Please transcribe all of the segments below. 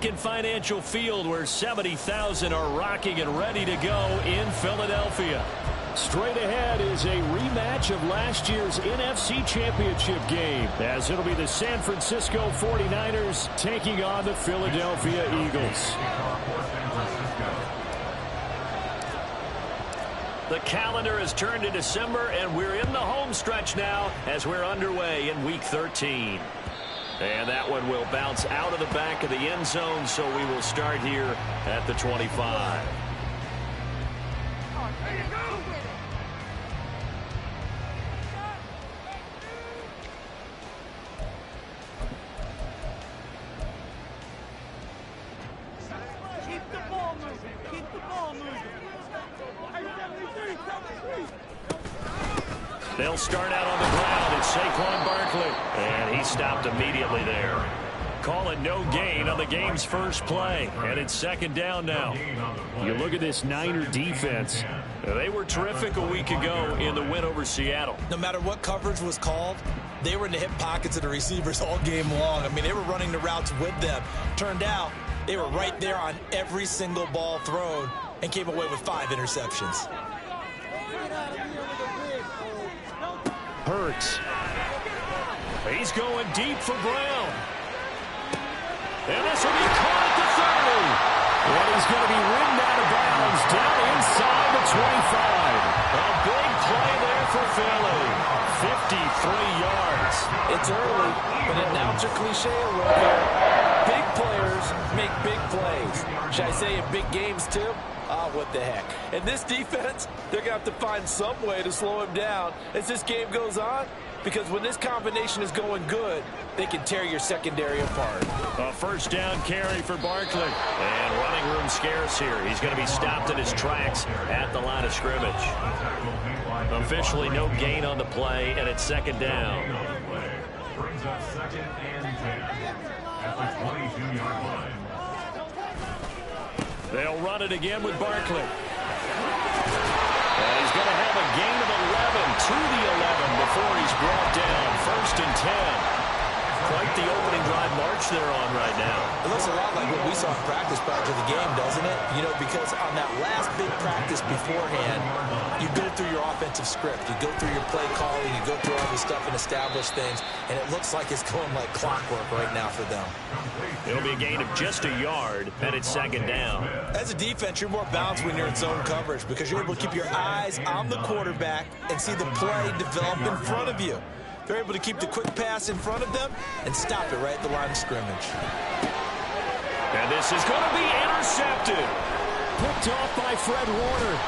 In Financial Field, where 70,000 are rocking and ready to go in Philadelphia. Straight ahead is a rematch of last year's NFC Championship game, as it'll be the San Francisco 49ers taking on the Philadelphia Eagles. The calendar has turned to December, and we're in the home stretch now as we're underway in Week 13. And that one will bounce out of the back of the end zone, so we will start here at the 25. Keep the ball moving. Keep the ball moving. They'll start out on the ground. It's Saquon Barkley. And he stopped immediately there. Call it no gain on the game's first play. And it's second down now. You look at this Niner defense. They were terrific a week ago in the win over Seattle. No matter what coverage was called, they were in the hip pockets of the receivers all game long. I mean, they were running the routes with them. Turned out, they were right there on every single ball thrown and came away with 5 interceptions. Hurts. He's going deep for Brown. And this will be caught at the 30. And he's going to be ridden out of bounds down inside the 25. A big play there for Philly. 53 yards. It's early, but announcer cliche a little bit. Big players make big plays. Should I say in big games too? What the heck. And this defense, they're going to have to find some way to slow him down as this game goes on, because when this combination is going good, they can tear your secondary apart. A first down carry for Barkley. And running room scarce here. He's going to be stopped in his tracks at the line of scrimmage. Officially no gain on the play, and it's second down. Brings up second and 10 at the 22-yard line. They'll run it again with Barkley. And he's going to have a gain of 11 to the 11 before he's brought down. First and 10. Quite the opening drive march they're on right now. It looks a lot like what we saw in practice prior to the game, doesn't it? You know, because on that last big practice beforehand, you go through your offensive script. You go through your play calling. You go through all this stuff and establish things. And it looks like it's going like clockwork right now for them. It'll be a gain of just a yard, and it's second down. As a defense, you're more balanced when you're in zone coverage because you're able to keep your eyes on the quarterback and see the play develop in front of you. They're able to keep the quick pass in front of them and stop it right at the line of scrimmage. And this is going to be intercepted. Picked off by Fred Warner.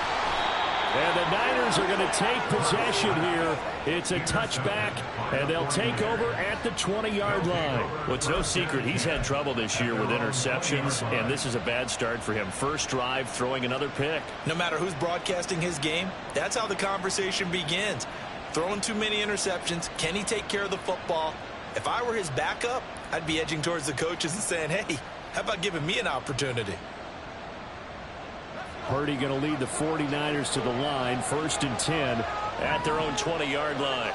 And the Niners are going to take possession here. It's a touchback, and they'll take over at the 20-yard line. Well, it's no secret he's had trouble this year with interceptions, and this is a bad start for him. First drive, throwing another pick. No matter who's broadcasting his game, that's how the conversation begins. Throwing too many interceptions. Can he take care of the football? If I were his backup, I'd be edging towards the coaches and saying, hey, how about giving me an opportunity? Purdy going to lead the 49ers to the line. First and 10 at their own 20-yard line.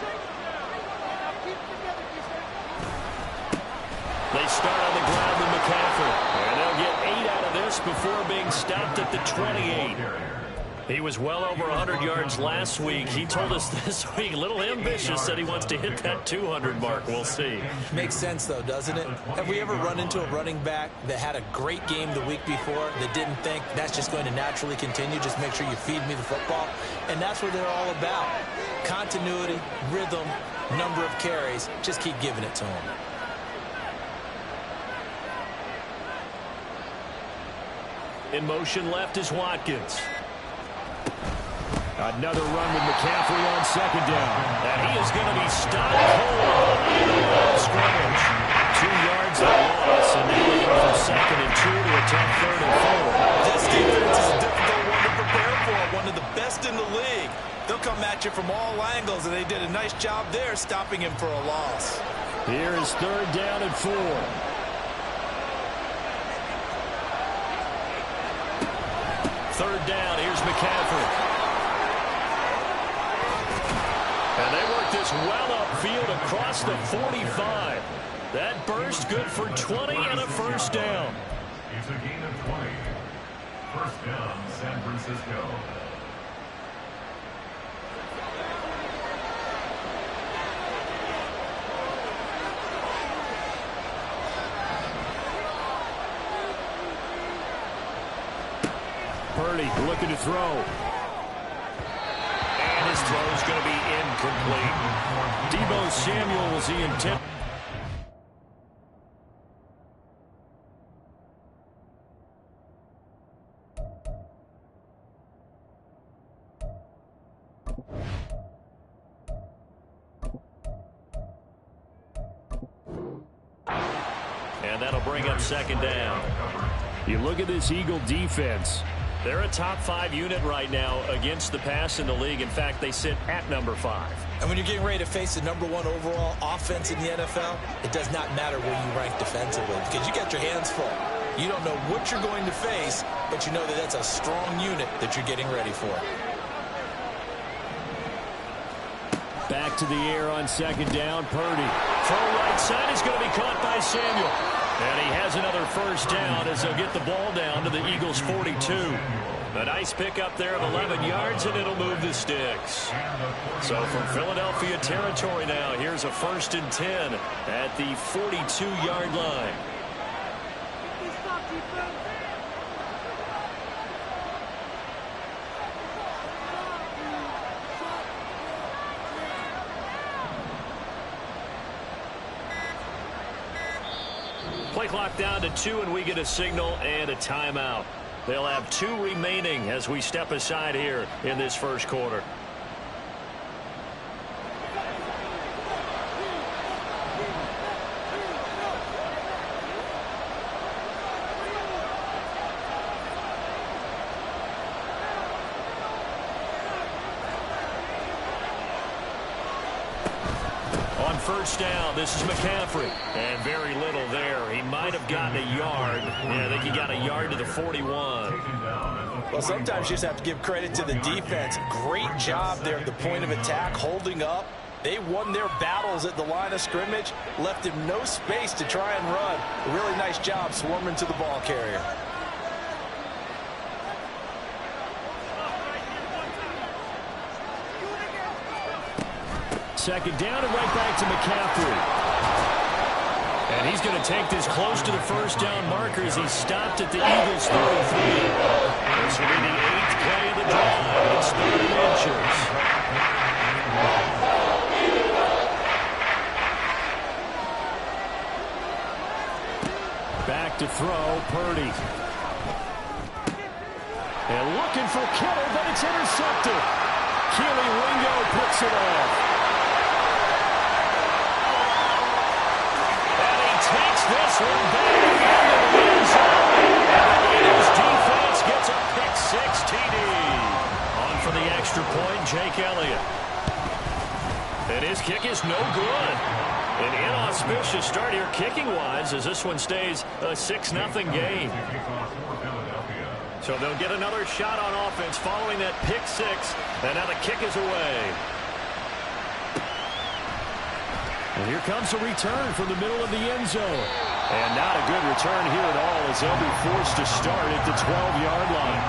They start on the ground with McCaffrey. And they'll get 8 out of this before being stopped at the 28. He was well over 100 yards last week. He told us this week, a little ambitious, said he wants to hit that 200 mark. We'll see. Makes sense, though, doesn't it? Have we ever run into a running back that had a great game the week before that didn't think that's just going to naturally continue? Just make sure you feed me the football. And that's what they're all about. Continuity, rhythm, number of carries. Just keep giving it to them. In motion left is Watkins. Another run with McCaffrey on second down. And he is going to be stopped cold in the line of scrimmage. 2 yards of loss, and now they go from second and 2 to a tough third and 4. This defense is a difficult one to prepare for. One of the best in the league. They'll come at you from all angles, and they did a nice job there stopping him for a loss. Here is third down and 4. Third down, here's McCaffrey. And they work this well upfield across the 45. That burst good for 20 and a first down. It's a gain of 20. First down, San Francisco. Purdy looking to throw. And his throw is going to be incomplete. Deebo Samuel was the intent. And that'll bring up second down. You look at this Eagle defense. They're a top 5 unit right now against the pass in the league. In fact, they sit at number 5. And when you're getting ready to face the number 1 overall offense in the NFL, it does not matter where you rank defensively because you got your hands full. You don't know what you're going to face, but you know that that's a strong unit that you're getting ready for. Back to the air on second down. Purdy. Full right side is going to be caught by Samuel. And he has another first down as they'll get the ball down to the Eagles' 42. A nice pickup there of 11 yards, and it'll move the sticks. So from Philadelphia territory now, here's a 1st and 10 at the 42-yard line. Play clock down to 2, and we get a signal and a timeout. They'll have 2 remaining as we step aside here in this first quarter. On first down, this is McCaffrey. And very little there. He might have gotten a yard. Yeah, I think he got a yard to the 41. Well, sometimes you just have to give credit to the defense. Great job there at the point of attack, holding up. They won their battles at the line of scrimmage, left him no space to try and run. A really nice job swarming to the ball carrier. Second down and right back to McCaffrey. And he's going to take this close to the first down marker as he stopped at the Eagles' 33. This will be the 8th play of the drive. It's 30 inches. Back to throw, Purdy. And looking for Kittle, but it's intercepted. Keely Ringo picks it off. Takes this one back into the end zone. And the Raiders defense gets a pick-6 TD. On for the extra point, Jake Elliott. And his kick is no good. An inauspicious start here kicking-wise as this one stays a 6-0 game. So they'll get another shot on offense following that pick-6. And now the kick is away. And here comes a return from the middle of the end zone. And not a good return here at all as they'll be forced to start at the 12-yard line.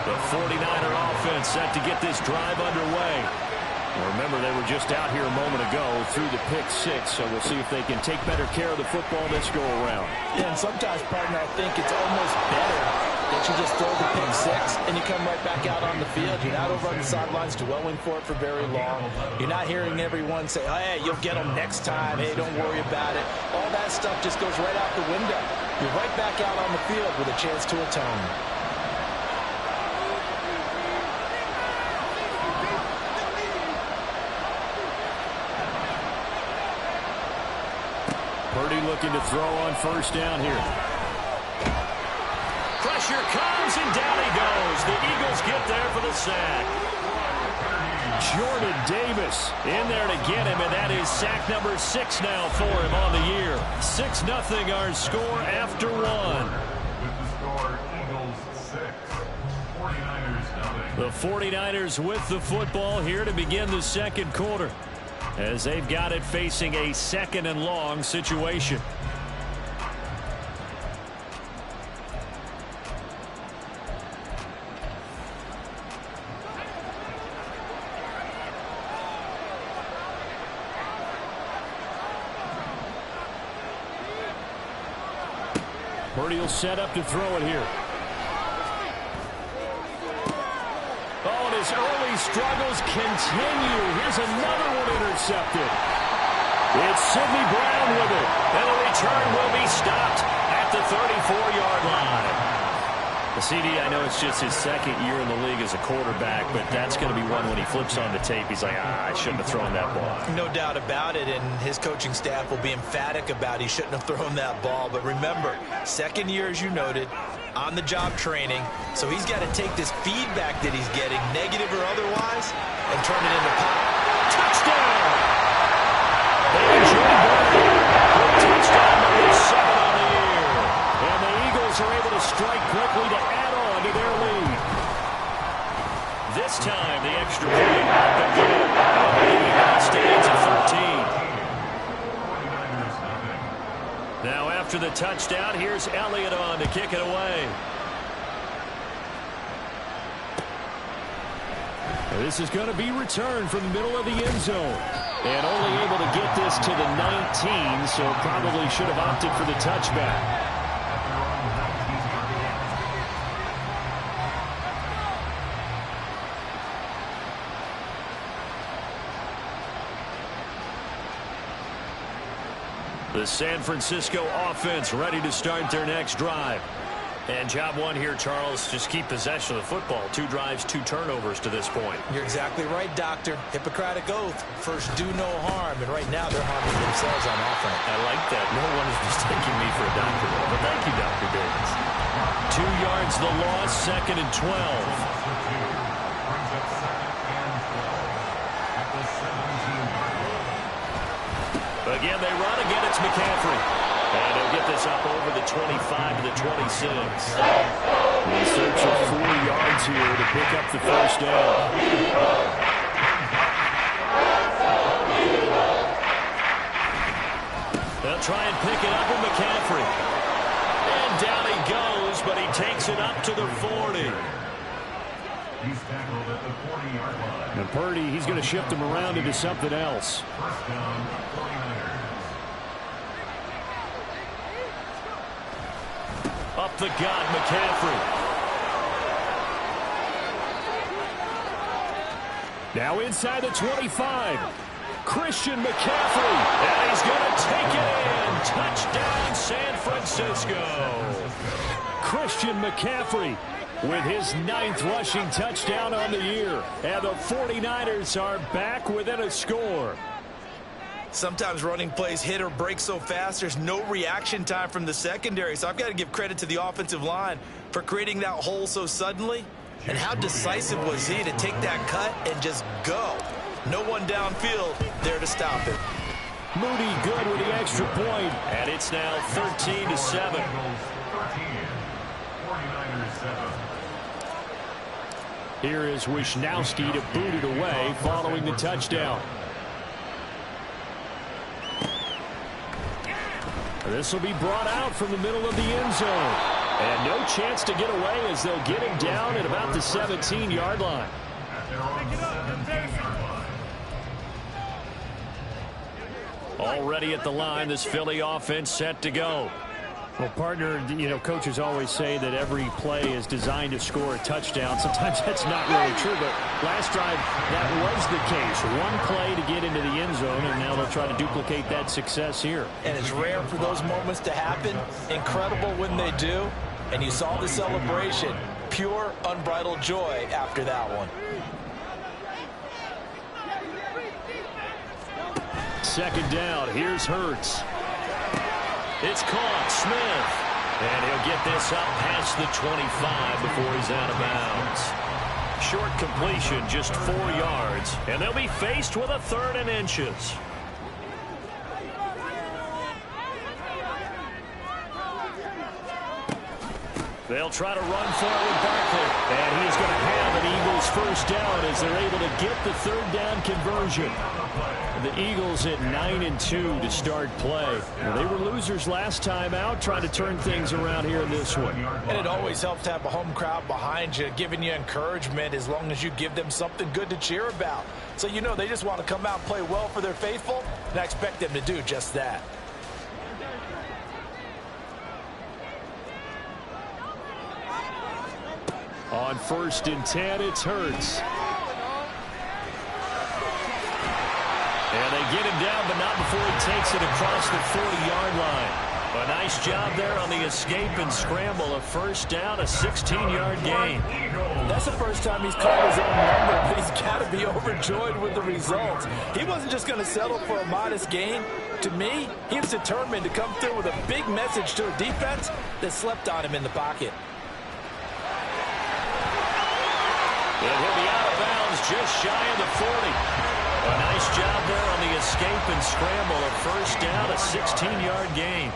The 49er offense set to get this drive underway. Remember, they were just out here a moment ago through the pick-6, so we'll see if they can take better care of the football this go-around. Yeah, and sometimes, partner, I think it's almost better that you just throw the pick-6 and you come right back out on the field. You're not over on the sidelines dwelling for it for very long. You're not hearing everyone say, oh, hey, you'll get them next time. Hey, don't worry about it. All that stuff just goes right out the window. You're right back out on the field with a chance to atone. Purdy looking to throw on first down here. Pressure comes, and down he goes. The Eagles get there for the sack. Jordan Davis in there to get him, and that is sack number 6 now for him on the year. 6-0 our score after 1. With the score, Eagles 6, 49ers 0. The 49ers with the football here to begin the second quarter, as they've got it facing a 2nd and long situation. Purdy will set up to throw it here. Oh, and his early struggles continue. Here's another one intercepted. It's Sidney Brown with it. And the return will be stopped at the 34-yard line. The CD, I know it's just his second year in the league as a quarterback, but that's going to be one when he flips on the tape. He's like, I shouldn't have thrown that ball. No doubt about it, and his coaching staff will be emphatic about he shouldn't have thrown that ball. But remember, second year, as you noted, on-the-job training, so he's got to take this feedback that he's getting, negative or otherwise, and turn it into pop. Touchdown! A.J. Brown, touchdown number 7 on the year. And the Eagles are able to strike quickly to add on to their lead. This time, the extra point not been good. It stands at 13. Now, after the touchdown, here's Elliott on to kick it away. This is going to be returned from the middle of the end zone. And only able to get this to the 19, so probably should have opted for the touchback. The San Francisco offense ready to start their next drive. And job one here, Charles, just keep possession of the football. 2 drives, 2 turnovers to this point. You're exactly right, Doctor. Hippocratic oath. First, do no harm. And right now, they're harming themselves on offense. I like that. No one is mistaking me for a doctor. But thank you, Dr. Davis. 2 yards the loss, 2nd and 12. Again, they run. Again, it's McCaffrey. And he'll get this up over the 25 to the 26. He searches 4 yards here to pick up the first down. They'll try and pick it up with McCaffrey. And down he goes, but he takes it up to the 40. He's tackled at the 40-yard line. And Purdy, he's going to shift him around into something else. First down, 49ers. Up the gut, McCaffrey. Now inside the 25. Christian McCaffrey. And he's going to take it in. Touchdown, San Francisco. Christian McCaffrey with his 9th rushing touchdown on the year. And the 49ers are back within a score. Sometimes running plays hit or break so fast, there's no reaction time from the secondary. So I've got to give credit to the offensive line for creating that hole so suddenly. And how decisive was he to take that cut and just go? No one downfield there to stop it. Moody good with the extra point. And it's now 13 to 7. 49ers 7. Here is Wisnowski to boot it away following the touchdown. This will be brought out from the middle of the end zone. And no chance to get away as they'll get him down at about the 17-yard line. Already at the line, this Philly offense set to go. Well, partner, you know, coaches always say that every play is designed to score a touchdown. Sometimes that's not really true, but last drive, that was the case. One play to get into the end zone, and now they'll try to duplicate that success here. And it's rare for those moments to happen. Incredible when they do. And you saw the celebration. Pure, unbridled joy after that one. Second down, here's Hurts. It's caught, Smith. And he'll get this up past the 25 before he's out of bounds. Short completion, just 4 yards. And they'll be faced with a 3rd and inches. They'll try to run for it with Barkley. And he's going to have an Eagles first down as they're able to get the 3rd down conversion. The Eagles at 9-2 to start play. Well, they were losers last time out, trying to turn things around here in this one. And it always helps to have a home crowd behind you, giving you encouragement as long as you give them something good to cheer about. So you know they just want to come out and play well for their faithful, and I expect them to do just that. On 1st and 10, it's Hurts. And they get him down, but not before he takes it across the 40-yard line. A nice job there on the escape and scramble. A first down, a 16-yard gain. That's the first time he's called his own number, but he's got to be overjoyed with the results. He wasn't just going to settle for a modest gain. To me, he was determined to come through with a big message to a defense that slept on him in the pocket. And he'll be out of bounds just shy of the 40. A nice job there on the escape and scramble. A first down, a 16-yard gain.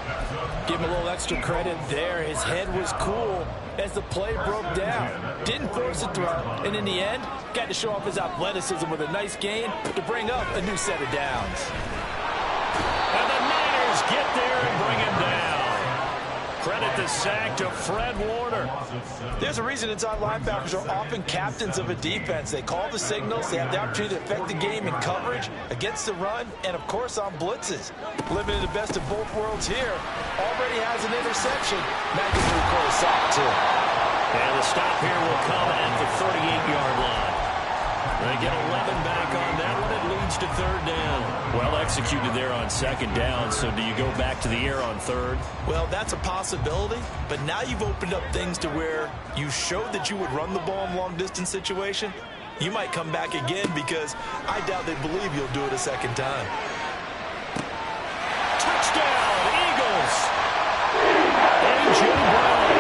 Give him a little extra credit there. His head was cool as the play broke down. Didn't force a throw, and in the end, got to show off his athleticism with a nice gain to bring up a new set of downs. And the Niners get there and bring him down. Credit the sack to Fred Warner. There's a reason inside linebackers are often captains of a defense. They call the signals. They have the opportunity to affect the game in coverage, against the run, and, of course, on blitzes. Living in the best of both worlds here. Already has an interception. Now gets to record a sack, too. And the stop here will come at the 38-yard line. They get 11 back on that one. It leads to 3rd down. Well executed there on 2nd down. So do you go back to the air on 3rd? Well, that's a possibility. But now you've opened up things to where you showed that you would run the ball in long-distance situation. You might come back again because I doubt they believe you'll do it a second time. Touchdown, Eagles! A.J. Brown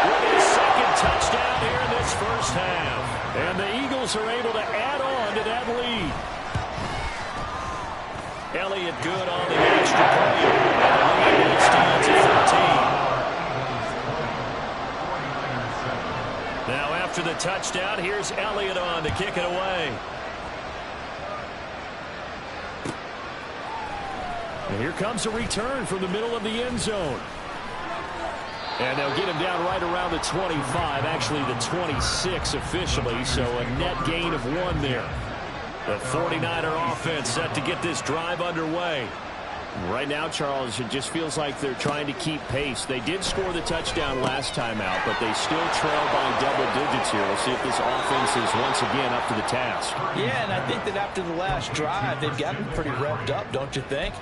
with his 2nd touchdown here in this first half. And the Eagles are able to add on to that lead. Elliott good on the extra point. And the lead is down to 13. Now after the touchdown, here's Elliott on to kick it away. And here comes a return from the middle of the end zone. And they'll get him down right around the 25, actually the 26 officially, so a net gain of 1 there. The 49er offense set to get this drive underway. Right now, Charles, it just feels like they're trying to keep pace. They did score the touchdown last time out, but they still trail by double digits here. We'll see if this offense is once again up to the task. Yeah, and I think that after the last drive, they've gotten pretty revved up, don't you think?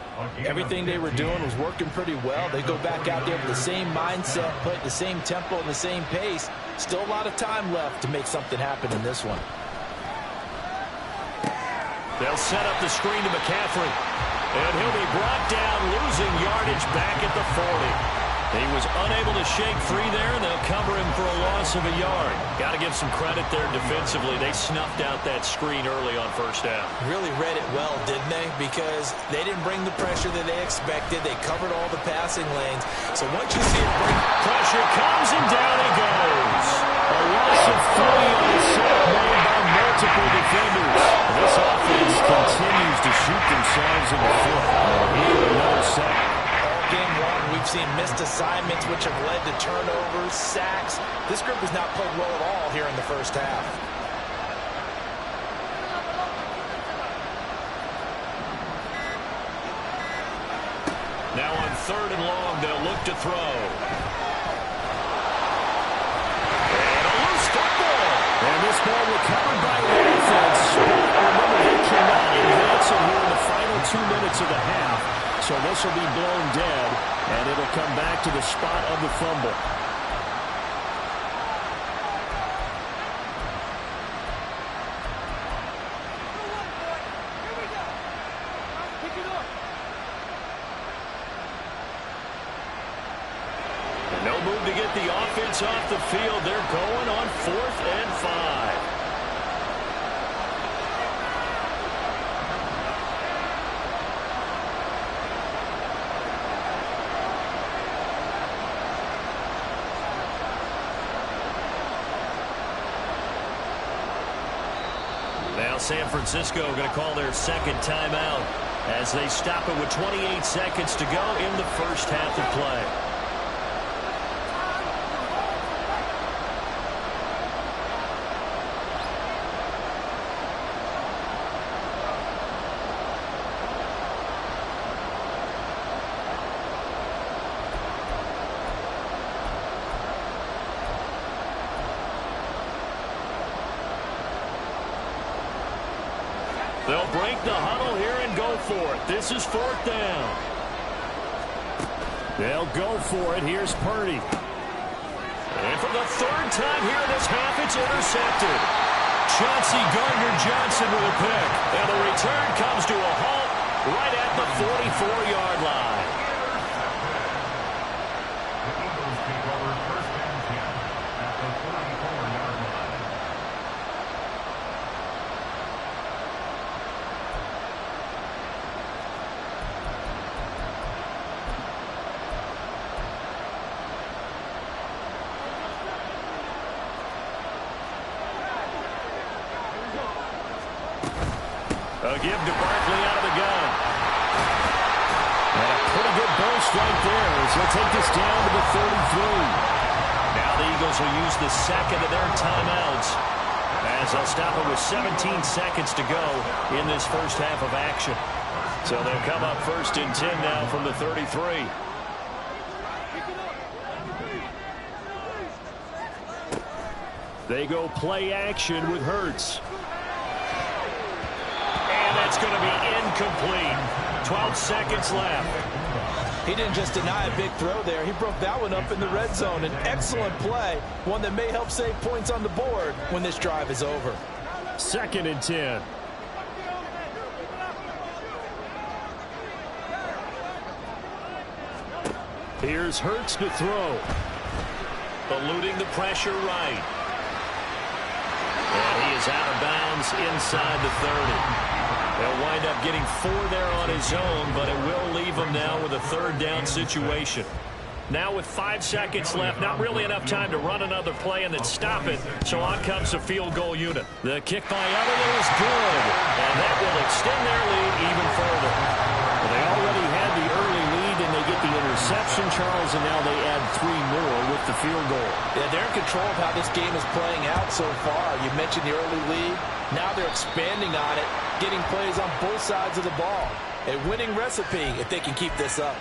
Everything they were doing was working pretty well. They go back out there with the same mindset, put the same tempo and the same pace. Still a lot of time left to make something happen in this one. They'll set up the screen to McCaffrey. And he'll be brought down, losing yardage back at the 40. He was unable to shake free there, and they'll cover him for a loss of a yard. Got to give some credit there defensively. They snuffed out that screen early on 1st down. Really read it well, didn't they? Because they didn't bring the pressure that they expected. They covered all the passing lanes. So once you see it bring... Pressure comes, and down he goes. A loss of 3 on the sack made by multiple defenders. This offense continues to shoot themselves in the foot. Here, another sack. All game long, we've seen missed assignments, which have led to turnovers, sacks. This group has not played well at all here in the first half. Now on 3rd and long, they'll look to throw. And this ball recovered by the offense. Remember, they cannot advance it here in the final 2 minutes of the half. So this will be blown dead, and it'll come back to the spot of the fumble. No move to get the offense off the field. They're going on 4th and 5. Now San Francisco going to call their 2nd timeout as they stop it with 28 seconds to go in the first half of play. They'll break the huddle here and go for it. This is 4th down. They'll go for it. Here's Purdy. And for the 3rd time here in this half, it's intercepted. Chauncey Gardner-Johnson with a pick. And the return comes to a halt right at the 44-yard line. The Eagles take over 1st and 10 at the 44-yard line. A give to Barkley out of the gun. And a pretty good burst right there as he'll take this down to the 33. Now the Eagles will use the second of their timeouts as they'll stop it with 17 seconds to go in this first half of action. So they'll come up 1st and 10 now from the 33. They go play action with Hurts. And that's going to be incomplete. 12 seconds left. He didn't just deny a big throw there. He broke that one up in the red zone. An excellent play, one that may help save points on the board when this drive is over. 2nd and 10. Here's Hurts to throw. Eluding the pressure right. And he is out of bounds inside the 30. They'll wind up getting 4 there on his own, but it will leave him now with a 3rd down situation. Now with 5 seconds left, not really enough time to run another play and then stop it, so on comes a field goal unit. The kick by Elliott is good, and that will extend their lead even further. Well, they already had the early lead, and they get the interception, Charles, and now they add 3 more with the field goal. Yeah, they're in control of how this game is playing out so far. You mentioned the early lead. Now they're expanding on it, getting plays on both sides of the ball. A winning recipe if they can keep this up.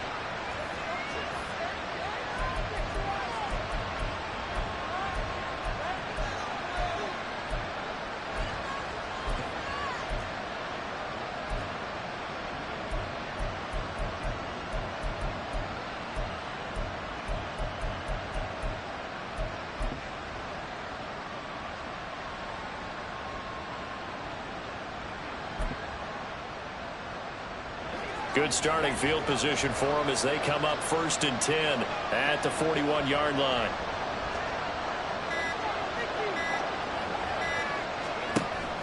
Good starting field position for them as they come up 1st and 10 at the 41-yard line.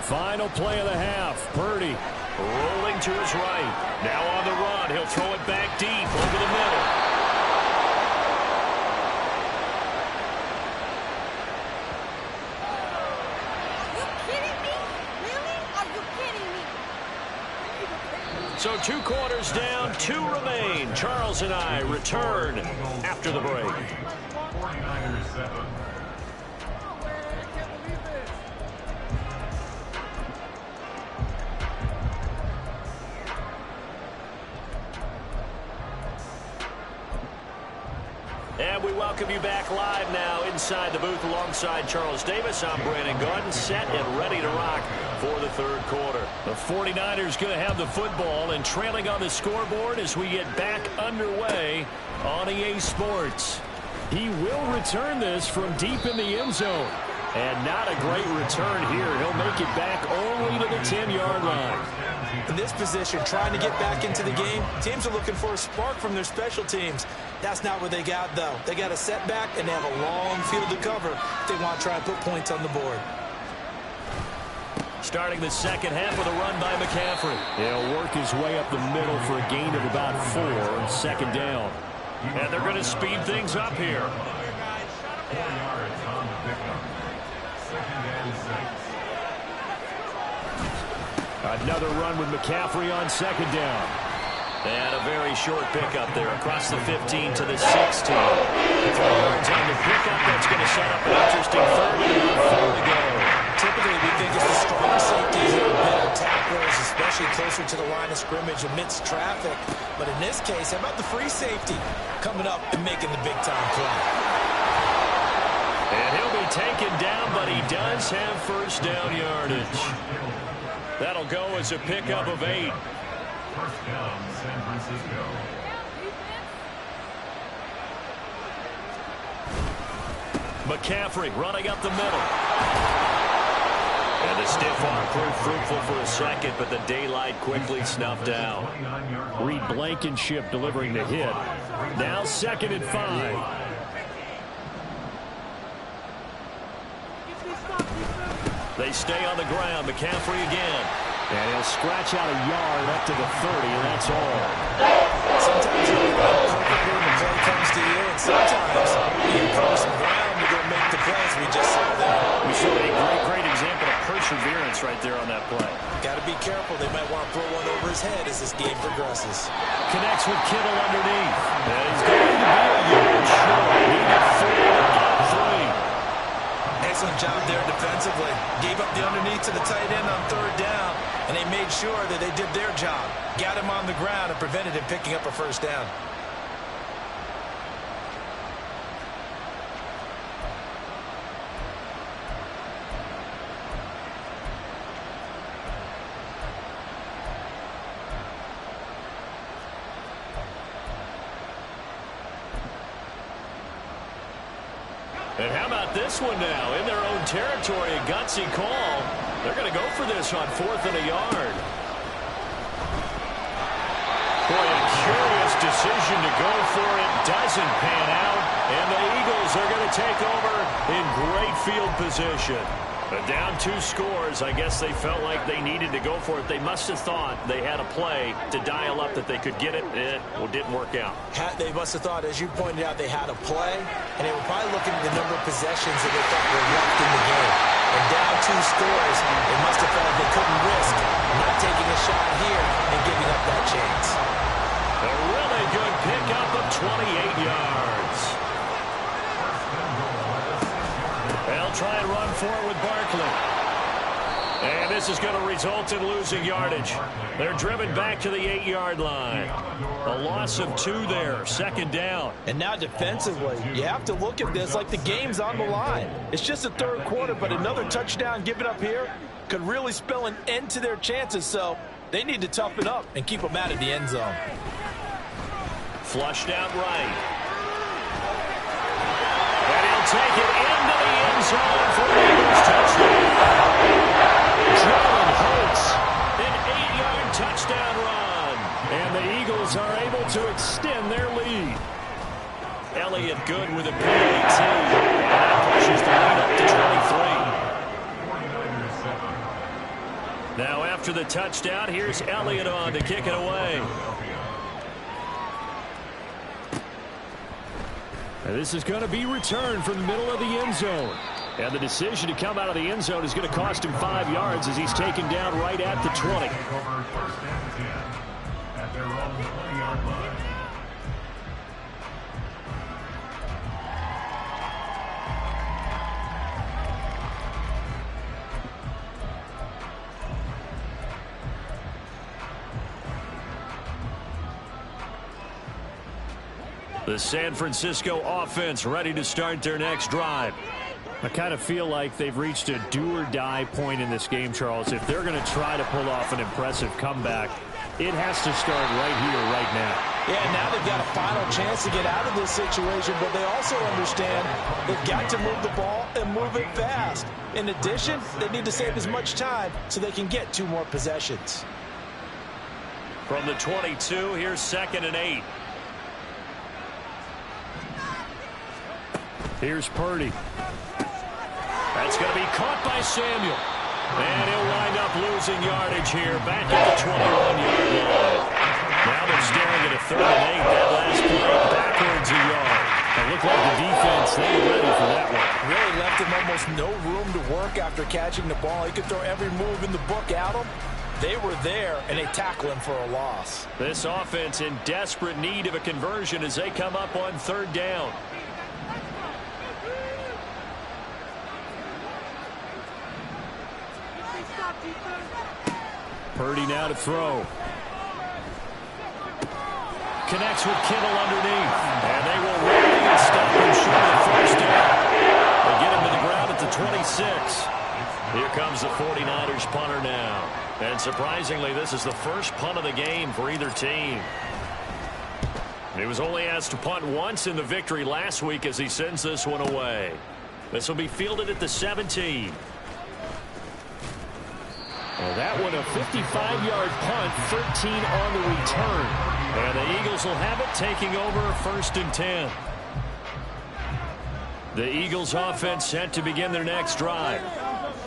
Final play of the half. Purdy rolling to his right. Now on the run. He'll throw it back deep over the middle. So 2 quarters down, 2 remain. Charles and I return after the break. 49ers 7. And we welcome you back live now inside the booth alongside Charles Davis. I'm Brandon Gordon, set and ready to rock for the 3rd quarter. The 49ers going to have the football and trailing on the scoreboard as we get back underway on EA Sports. He will return this from deep in the end zone. And not a great return here. He'll make it back only to the 10-yard line. In this position, trying to get back into the game, teams are looking for a spark from their special teams. That's not what they got, though. They got a setback, and they have a long field to cover if they want to try and put points on the board. Starting the second half with a run by McCaffrey. He'll work his way up the middle for a gain of about 4 on 2nd down. And they're going to speed things up here. 4 yards on the pickup. 2nd and 6. Another run with McCaffrey on 2nd down. And a very short pickup there across the 15 to the 16. 3 yards on the pickup. That's going to set up an interesting 3rd and 4 to go. Typically, we think it's the strong safeties that are better tacklers, especially closer to the line of scrimmage amidst traffic. But in this case, how about the free safety coming up and making the big-time play? And he'll be taken down, but he does have 1st down yardage. That'll go as a pickup of 8. First down, San Francisco. McCaffrey running up the middle. And the stiff arm proved fruitful for a second, but the daylight quickly snuffed out. Reed Blankenship delivering the hit. Now 2nd and 5. They stay on the ground. McCaffrey again. And he'll scratch out a yard up to the 30, and that's all. Sometimes you run perfectly when the play comes to you, and sometimes you cover some ground to go make the plays we just saw there. We saw a great example of perseverance right there on that play. Got to be careful. They might want to throw one over his head as this game progresses. Connects with Kittle underneath. And he's going to be a yard short. Needed 4 to get 3. Excellent job there defensively. Gave up the underneath to the tight end on 3rd down, and they made sure that they did their job. Got him on the ground and prevented him picking up a 1st down. And how about this one now? In their own territory, a gutsy call. They're going to go for this on 4th and a yard. Boy, a curious decision to go for it. Doesn't pan out. And the Eagles are going to take over in great field position. But down 2 scores, I guess they felt like they needed to go for it. They must have thought they had a play to dial up that they could get it. It didn't work out. They must have thought, as you pointed out, they had a play, and they were probably looking at the number of possessions that they thought were left in the game. And down 2 scores, they must have felt they couldn't risk not taking a shot here and giving up that chance. A really good pickup of 28 yards. They'll try and run forward with Barkley. And this is going to result in losing yardage. They're driven back to the 8-yard line. A loss of 2 there, 2nd down. And now defensively, you have to look at this like the game's on the line. It's just the 3rd quarter, but another touchdown given up here could really spell an end to their chances. So they need to toughen up and keep them out of the end zone. Flushed out right. And he'll take it into the end zone for the Eagles touchdown. Jalen Hurts, an 8-yard touchdown run. And the Eagles are able to extend their lead. Elliott good with a PAT. And that pushes the lead up to 23. Now after the touchdown, here's Elliott on to kick it away. And this is going to be returned from the middle of the end zone. And the decision to come out of the end zone is going to cost him 5 yards as he's taken down right at the 20. First and 10 at their own 20-yard line. The San Francisco offense ready to start their next drive. I kind of feel like they've reached a do-or-die point in this game, Charles. If they're going to try to pull off an impressive comeback, it has to start right here, right now. Yeah, now they've got a final chance to get out of this situation, but they also understand they've got to move the ball and move it fast. In addition, they need to save as much time so they can get 2 more possessions. From the 22, here's 2nd and 8. Here's Purdy. That's going to be caught by Samuel. And he'll wind up losing yardage here back at the 21-yard line. Now they're staring at a 3rd and 8. That last play backwards a yard. It looked like the defense, they were ready for that one. Really left him almost no room to work after catching the ball. He could throw every move in the book at him. They were there, and they tackle him for a loss. This offense in desperate need of a conversion as they come up on 3rd down. Purdy now to throw. Connects with Kittle underneath. And they will rally and stop him short of 1st down. They get him to the ground at the 26. Here comes the 49ers punter now. And surprisingly, this is the first punt of the game for either team. He was only asked to punt once in the victory last week as he sends this one away. This will be fielded at the 17. Well, that one a 55-yard punt, 13 on the return. And the Eagles will have it, taking over 1st and 10. The Eagles offense set to begin their next drive.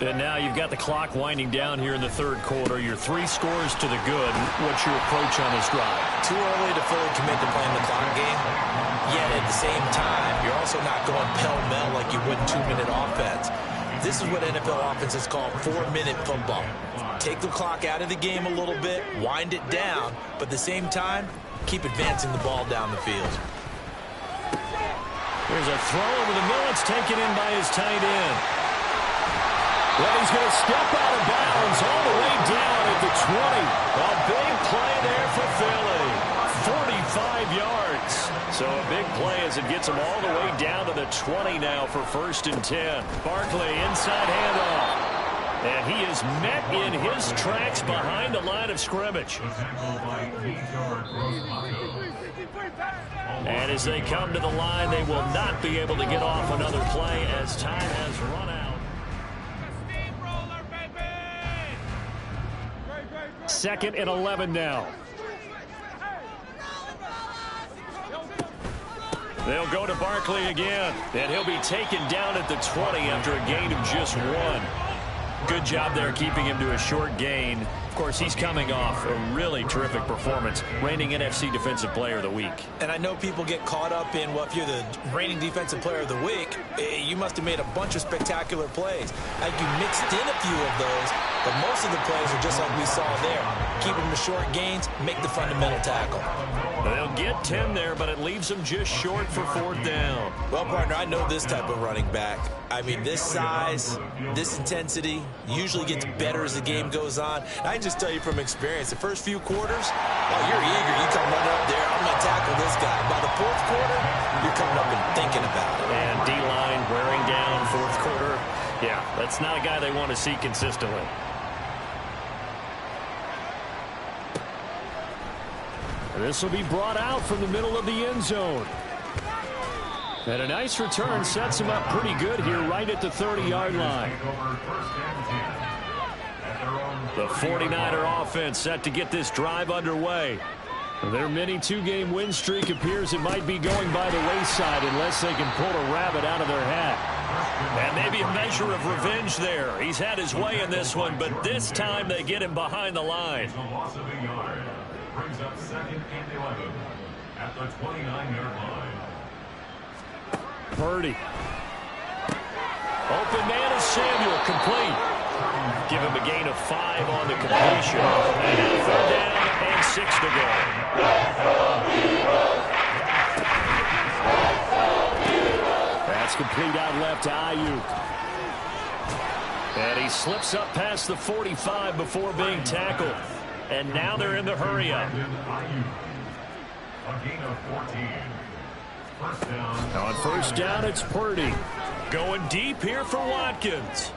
And now you've got the clock winding down here in the 3rd quarter. You're 3 scores to the good. What's your approach on this drive? Too early to fully commit to playing the clock game. Yet at the same time, you're also not going pell-mell like you would in 2-minute offense. This is what NFL offenses call 4-minute football. Take the clock out of the game a little bit, wind it down, but at the same time, keep advancing the ball down the field. There's a throw over the middle. It's taken in by his tight end. Well, he's going to step out of bounds all the way down at the 20. A big play there for Philly. 45 yards. So a big play as it gets him all the way down to the 20 now for 1st and 10. Barkley inside handoff. And he is met in his tracks behind the line of scrimmage. And as they come to the line, they will not be able to get off another play as time has run out. 2nd and 11 now. They'll go to Barkley again, and he'll be taken down at the 20 after a gain of just 1. Good job there keeping him to a short gain. Of course, he's coming off a really terrific performance, reigning NFC Defensive Player of the Week. And I know people get caught up in, well, if you're the reigning Defensive Player of the Week, you must have made a bunch of spectacular plays. I think you mixed in a few of those, but most of the plays are just like we saw there. Keep them to short gains, make the fundamental tackle. They'll get 10 there, but it leaves them just short for 4th down. Well, partner, I know this type of running back. I mean, this size, this intensity usually gets better as the game goes on. And I can just tell you from experience, the first few quarters, oh, you're eager. You come running up there, I'm going to tackle this guy. By the 4th quarter, you're coming up and thinking about it. And D-line wearing down 4th quarter. Yeah, that's not a guy they want to see consistently. This will be brought out from the middle of the end zone. And a nice return sets him up pretty good here right at the 30-yard line. The 49er offense set to get this drive underway. Their mini 2-game win streak appears it might be going by the wayside unless they can pull a rabbit out of their hat. And maybe a measure of revenge there. He's had his way in this one, but this time they get him behind the line. Brings up 2nd and 11 at the 29-yard line. Purdy. Open man is Samuel, complete. Give him a gain of 5 on the completion. And now 3rd down and 6 to go. That's complete out left to Ayuk. And he slips up past the 45 before being tackled. And now they're in the hurry up. A gain of 14. First down. On 1st down, it's Purdy. Going deep here for Watkins.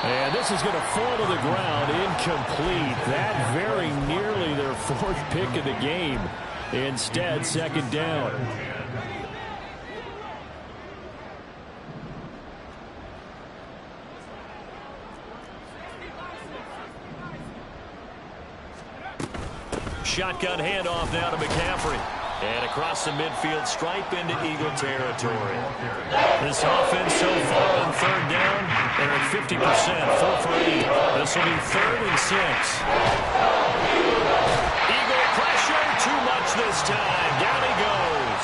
And this is going to fall to the ground, incomplete. That very nearly their 4th pick of the game. Instead, 2nd down. Shotgun handoff now to McCaffrey. And across the midfield stripe into Eagle territory. This offense so far on 3rd down, they're at 50%, 4 for 8. This will be 3rd and 6. Eagle pressure, too much this time. Down he goes.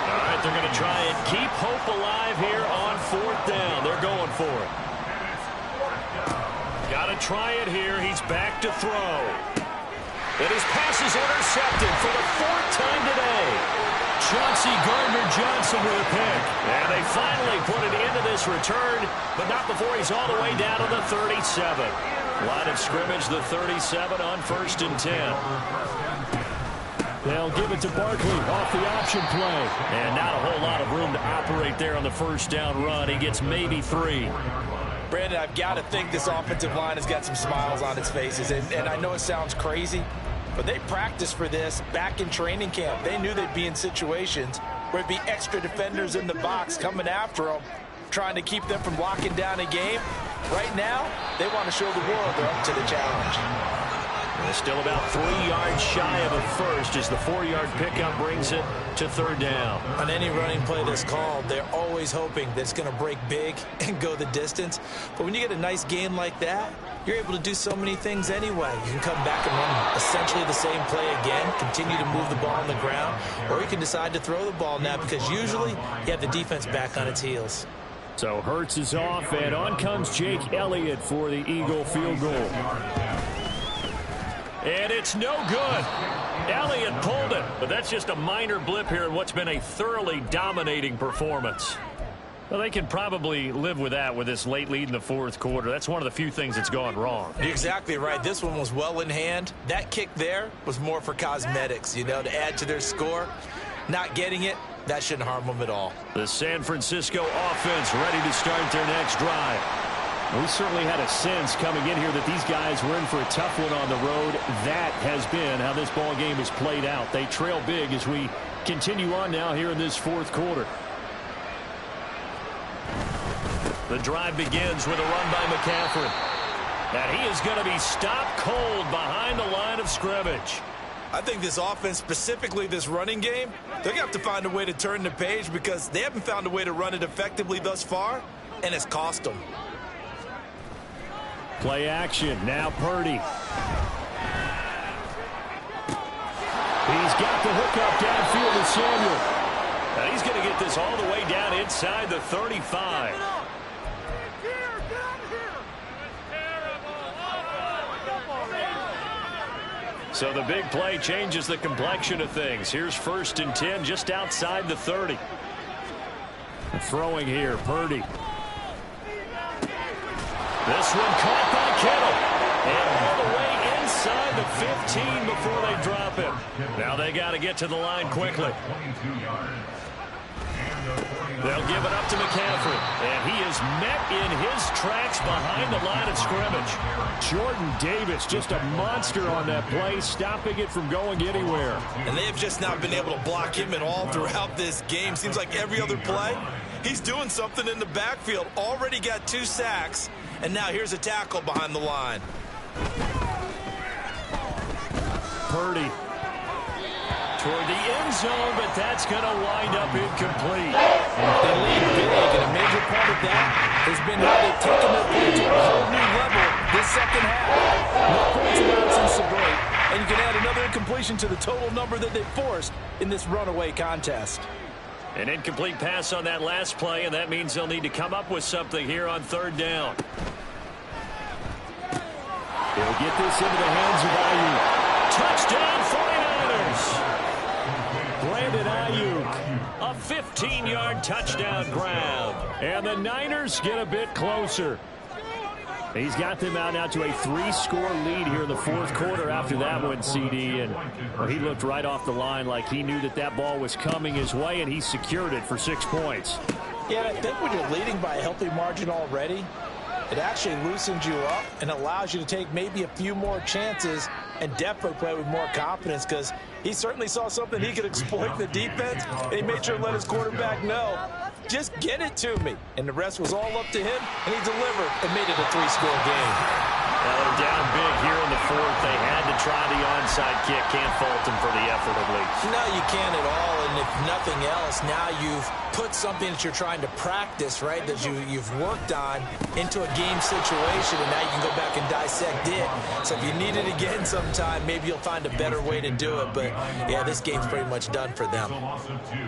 All right, they're going to try and keep hope alive here on 4th down. They're going for it. Got to try it here. He's back to throw. And his pass is intercepted for the 4th time today. Chauncey Gardner-Johnson with a pick. And they finally put it into this return, but not before he's all the way down to the 37. Line of scrimmage, the 37 on 1st and 10. They'll give it to Barkley off the option play. And not a whole lot of room to operate there on the 1st down run. He gets maybe 3. Brandon, I've got to think this offensive line has got some smiles on its faces. And I know it sounds crazy, but they practiced for this back in training camp. They knew they'd be in situations where it'd be extra defenders in the box coming after them, trying to keep them from locking down a game. Right now, they want to show the world they're up to the challenge. They're still about 3 yards shy of a first as the 4-yard pickup brings it to third down. On any running play that's called, they're always hoping that it's going to break big and go the distance. But when you get a nice game like that, you're able to do so many things anyway. You can come back and run essentially the same play again, continue to move the ball on the ground, or you can decide to throw the ball now because usually you have the defense back on its heels. So Hurts is off, and on comes Jake Elliott for the Eagle field goal. And it's no good. Elliott pulled it, but that's just a minor blip here in what's been a thoroughly dominating performance. Well, they can probably live with that with this late lead in the fourth quarter. That's one of the few things that's gone wrong. You're exactly right. This one was well in hand. That kick there was more for cosmetics, you know, to add to their score. Not getting it, that shouldn't harm them at all. The San Francisco offense ready to start their next drive. We certainly had a sense coming in here that these guys were in for a tough one on the road. That has been how this ball game has played out. They trail big as we continue on now here in this fourth quarter. The drive begins with a run by McCaffrey. And he is going to be stopped cold behind the line of scrimmage. I think this offense, specifically this running game, they're going to have to find a way to turn the page because they haven't found a way to run it effectively thus far, and it's cost them. Play action. Now Purdy. He's got the hook up downfield to Samuel. And he's going to get this all the way down inside the 35. So the big play changes the complexion of things. Here's 1st and 10 just outside the 30. Throwing here, Purdy. This one caught by Kittle. And all the way inside the 15 before they drop him. Now they got to get to the line quickly. They'll give it up to McCaffrey. And he is met in his tracks behind the line of scrimmage. Jordan Davis, just a monster on that play, stopping it from going anywhere. And they have just not been able to block him at all throughout this game. Seems like every other play, he's doing something in the backfield. Already got 2 sacks. And now here's a tackle behind the line. Purdy toward the end zone, but that's going to wind up incomplete. They lead big, and a major part of that has been how they've taken their play to a whole new level this second half. No points allowed since the break, and you can add another incompletion to the total number that they forced in this runaway contest. An incomplete pass on that last play, and that means they'll need to come up with something here on 3rd down. He'll get this into the hands of Ayuk. Touchdown 49ers! Brandon Ayuk, a 15-yard touchdown grab. And the Niners get a bit closer. He's got them out now to a 3-score lead here in the fourth quarter after that one, CD. And well, he looked right off the line like he knew that that ball was coming his way, and he secured it for 6 points. Yeah, and I think when you're leading by a healthy margin already, it actually loosens you up and allows you to take maybe a few more chances and definitely play with more confidence because he certainly saw something he could exploit in the defense, and he made sure to let his quarterback know, just get it to me. And the rest was all up to him, and he delivered and made it a 3-score game. Well, they're down big here in the fourth. They had to try the onside kick. Can't fault them for the effort, at least. No, you can't at all. And if nothing else, now you've put something that you're trying to practice, right, that you've worked on into a game situation, and now you can go back and dissect it. So if you need it again sometime, maybe you'll find a better way to do it. But, yeah, this game's pretty much done for them.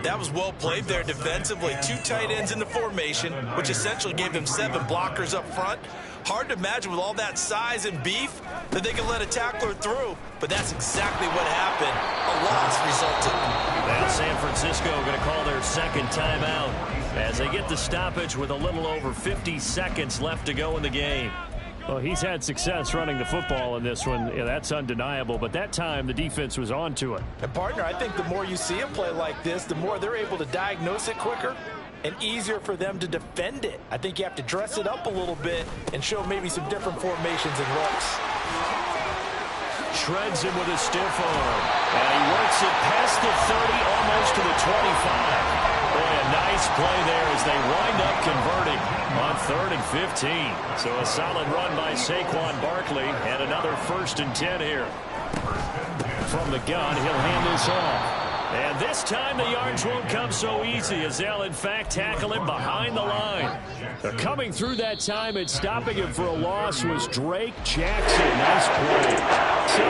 That was well played there defensively. 2 tight ends in the formation, which essentially gave them 7 blockers up front. Hard to imagine with all that size and beef that they could let a tackler through, but that's exactly what happened. A loss resulted. Now San Francisco going to call their 2nd timeout as they get the stoppage with a little over 50 seconds left to go in the game. Well, he's had success running the football in this one. Yeah, that's undeniable, but that time the defense was on to it. And, partner, I think the more you see him play like this, the more they're able to diagnose it quicker and easier for them to defend it. I think you have to dress it up a little bit and show maybe some different formations and looks. Shreds him with a stiff arm. And he works it past the 30, almost to the 25. Boy, a nice play there as they wind up converting on 3rd and 15. So a solid run by Saquon Barkley and another 1st and 10 here. From the gun, he'll hand this off. And this time the yards won't come so easy as they'll, in fact, tackle him behind the line. Coming through that time and stopping him for a loss was Drake Jackson. Nice play. So